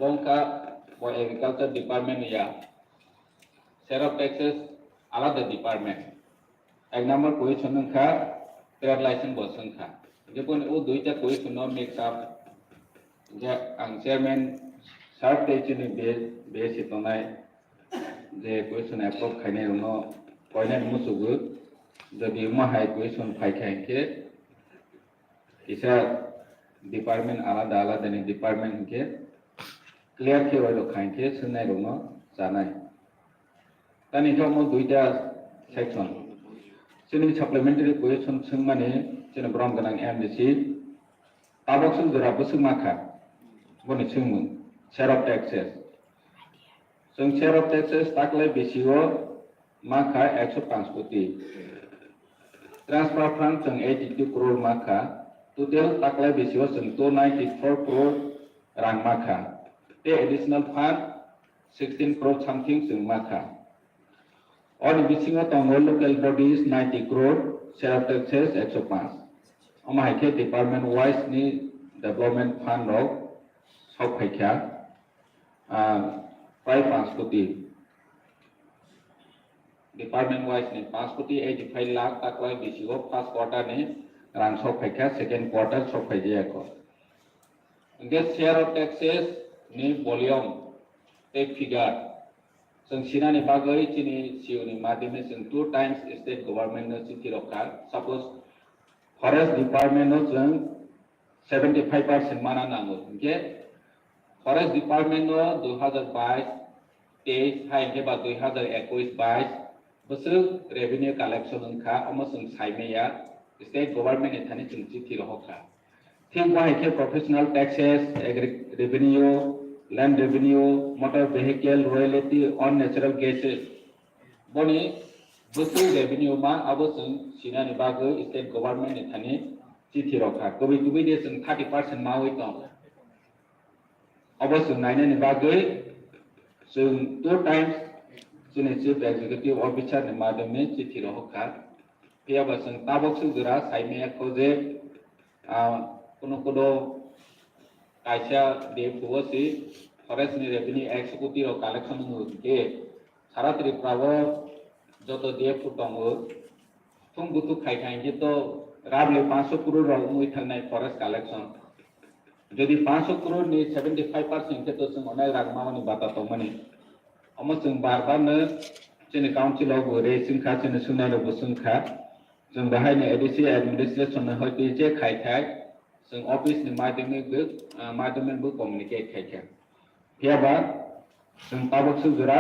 bongka for agriculture department ya share of taxes alada department এক number question ka trade license bo sangka jepon o duita question no mix up je ang chairman sharp techni be sitonai je question approve khaine no point musugu যদি মহাই question ফাইখাই ke isa department alada alada ni department ke clear ke roi khain ke sunai ro janai tani thomo duita section sini supplementary question sungmani sini brom ganang MDC tabok sung jora busung makha boni sungmun share of taxes sung share of taxes taklai besio makha 105 koti transfer fund sung 82 crore makha total taklai besio sung 294 crore rang makha the additional fund 16 crore something sung makha और बिसिंगा तंगो local bodies 90 crore share of taxes 105 अमाय के department wise ni development fund ro सब फाइखा 5 कोटी department wise ni 5 कोटी 85 lakh ताकलाय बिसिगो first quarter ni rang सब फाइखा second quarter सब फाइजे को इनके share of taxes ni volume take figure जों सिनानि बागै चिनि सिउनि माध्यमे जों 2 times state government नो चिठि रखा सपोज फरेस्ट डिपार्टमेंट नो जों 75% माना नांगौ के फरेस्ट डिपार्टमेंट नो 2022 23 हाय के बा 2021 22 बोसोर रेवेन्यू कलेक्शन उनखा अमो जों साइमेया स्टेट गवर्नमेंट नि थानि जों चिठि रखा थिं बाहाय के professional taxes revenue land revenue motor vehicle royalty on natural gases boni busu revenue ma abo जों sinani bagoi state government ni thani chithi rokha kobi de जों 30% mawi tong abo जों nainani bagoi जों 2 times जोंनि chief executive officer ni madame chithi rokha piaba जों tabok su jura saime khoje kono kaisa de puasi forest ni revenue executive or collection ke saratri pravo joto de putongo thum butu khai je to rable 500 crore ro mui thanai forest collection jodi 500 crore ni 75% ke to sung onai ragma ni bata to mani amo sung bar ne chini council of re singkha chini sunai lo busungkha sung bahai ni adc administration na hoti je khai जों office नि माध्यमिक बो communicate खायखा पियाबा जों ताबक सुजुरा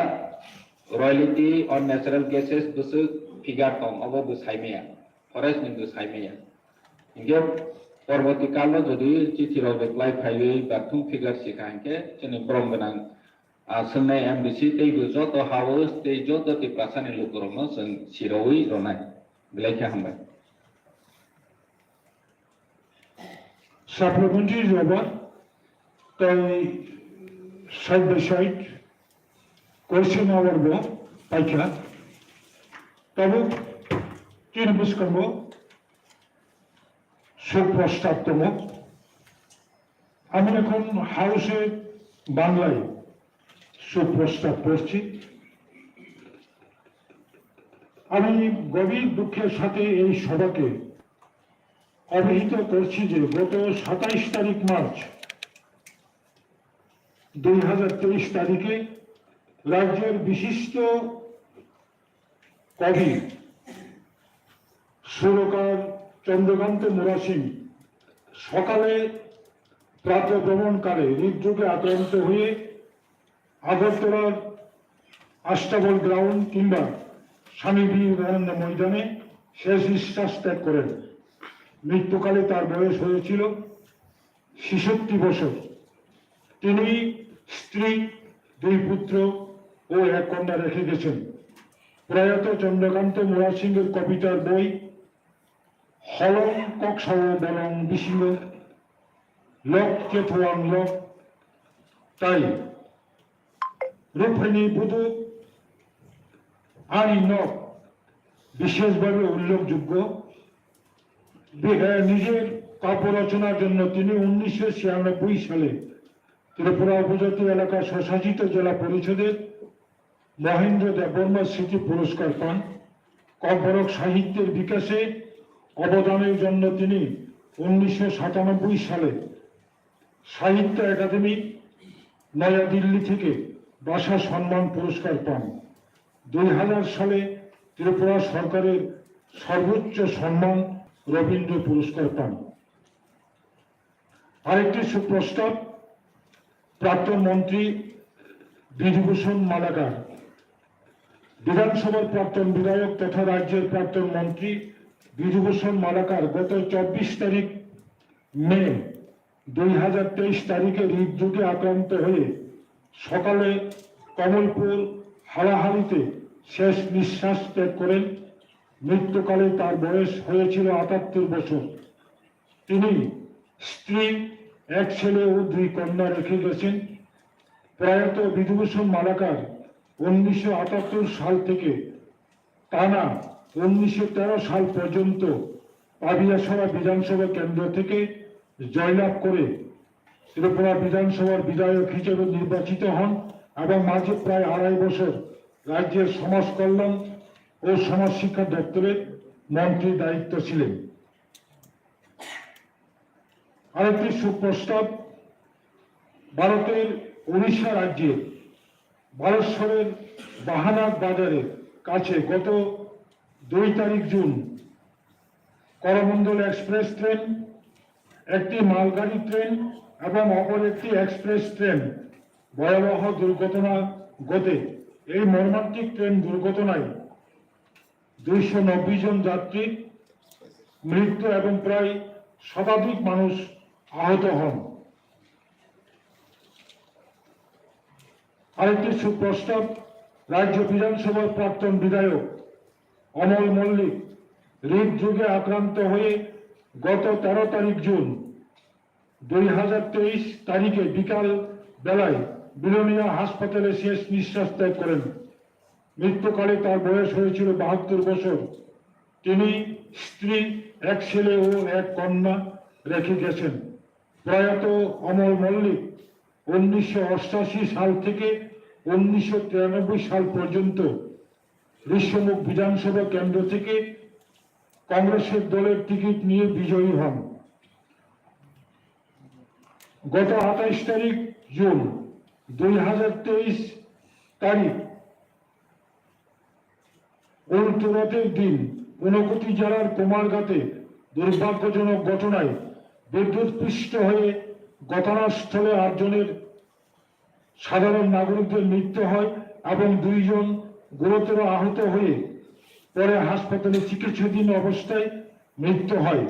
royalty on natural gases बसु फिगार तम अब बो साइमेया फरेस्ट नि बो साइमेया इंगे परवर्ती काल जदि चिठि रो रिप्लाई फाइवे बाथुम फिगार सिखांके जोंनि ब्रम गोनां सोंनाय एमडीसी दै गुजो तो हाउस दै जो तो तिपासानि लोकरनो जों सिरौई रनाय बिलाइखा हामबाय Supplementary Robber, the side by side question over the Paika, Tabu, Kinabus Kambo, Suprastat Tomo, American House Banglai, Suprastat Porchi, আমি গভীর দুঃখের সাথে এই সভাকে অবহিত করছি যে গত 27 তারিখ মার্চ 2023 তারিখে রাজ্যের বিশিষ্ট কবি সুরকার চন্দ্রকান্ত মোরাসিং সকালে প্রাতঃভ্রমণকালে হৃদরোগে আক্রান্ত হয়ে আগরতলার আষ্টাবল গ্রাউন্ড কিংবা স্বামী বিবেকানন্দ ময়দানে শেষ নিঃশ্বাস ত্যাগ করেন মৃত্যুকালে তার বয়স হয়েছিল 66 বছর তিনি স্ত্রী 2 পুত্র ও 1 কন্যা রেখে গেছেন প্রয়াত চন্দ্রকান্ত মোরাসিংহের কবিতার বই হলং কক্সাও বলং বিসিং লক কেথোয়াং লক তাই রূপহিনী বুধু আনি নক বিশেষভাবে উল্লেখযোগ্য নিজের কাব্য রচনার জন্য তিনি 1996 সালে ত্রিপুরা উপজাতি এলাকা স্বশাসিত জেলা পরিষদের মহেন্দ্র দেববর্মা স্মৃতি পুরস্কার পান। কম্পরক সাহিত্যের বিকাশে অবদানের জন্য তিনি 1997 সালে সাহিত্য একাডেমি নয়াদিল্লি থেকে ভাষা সম্মান পুরস্কার পান। 2000 সালে ত্রিপুরা সরকারের সর্বোচ্চ সম্মান রবীন্দ্র পুরস্কার পান। আরেকটি সুপ্রস্তাব প্রাক্তন মন্ত্রী বিধুভূষণ মালাকার। বিধানসভার প্রাক্তন বিধায়ক তথা রাজ্যের প্রাক্তন মন্ত্রী বিধুভূষণ মালাকার গত 24 তারিখ মে 2023 তারিখে হৃদরোগে আক্রান্ত হয়ে সকালে কমলপুর হালাহালিতে শেষ নিঃশ্বাস ত্যাগ করেন। মৃত্যুকালে তার বয়স হয়েছিল 78 বছর। তিনি স্ত্রী, এক ছেলে ও 2 কন্যা রেখে গেছেন। প্রয়াত বিধুভূষণ মালাকার 1978 সাল থেকে টানা 1913 সাল পর্যন্ত পাবিয়াসরা বিধানসভা কেন্দ্র থেকে জয়লাভ করে ত্রিপুরা বিধানসভার বিধায়ক হিসেবে নির্বাচিত হন এবং মাঝে প্রায় 2.5 বছর রাজ্যের সমাজ কল্যাণ ও সমাজ শিক্ষা দপ্তরের মন্ত্রীর দায়িত্ব ছিলেন। আরেকটি সুপ্রস্তাব ভারতের উড়িষ্যা রাজ্যের বালেশ্বরের বাহানাথ বাজারের কাছে গত 2 তারিখ জুন করমণ্ডল এক্সপ্রেস ট্রেন, একটি মালগাড়ি ট্রেন এবং অপর একটি এক্সপ্রেস ট্রেন ভয়াবহ দুর্ঘটনা ঘটে। এই মর্মান্তিক ট্রেন দুর্ঘটনায় 290 জন যাত্রীর মৃত্যু এবং প্রায় শতাধিক মানুষ আহত হন। আরেকটি সুপ্রস্তাব রাজ্য বিধানসভার প্রাক্তন বিধায়ক অমল মল্লিক হৃদরোগে আক্রান্ত হয়ে গত 13 তারিখ জুন 2023 তারিখে বিকাল বেলায় বিলোনিয়া হাসপাতালে শেষ নিঃশ্বাস ত্যাগ করেন। মৃত্যুকালে তার বয়স হয়েছিল 72 বছর। তিনি স্ত্রী, এক ছেলে ও 1 কন্যা রেখে গেছেন। প্রয়াত অমল মল্লিক 1988 সাল থেকে 1993 সাল পর্যন্ত ঋষ্যমুখ বিধানসভা কেন্দ্র থেকে কংগ্রেসের দলের টিকিট নিয়ে বিজয়ী হন। গত 28 তারিখ জুন 2023 তারিখ উল্টোরথের দিন ঊনকোটি জেলার কুমারঘাটে দুর্ভাগ্যজনক ঘটনায় বিদ্যুৎস্পৃষ্ট হয়ে ঘটনাস্থলে 8 জনের সাধারণ নাগরিকদের মৃত্যু হয় এবং 2 জন গুরুতর আহত হয়ে পরে হাসপাতালে চিকিৎসাধীন অবস্থায় মৃত্যু হয়।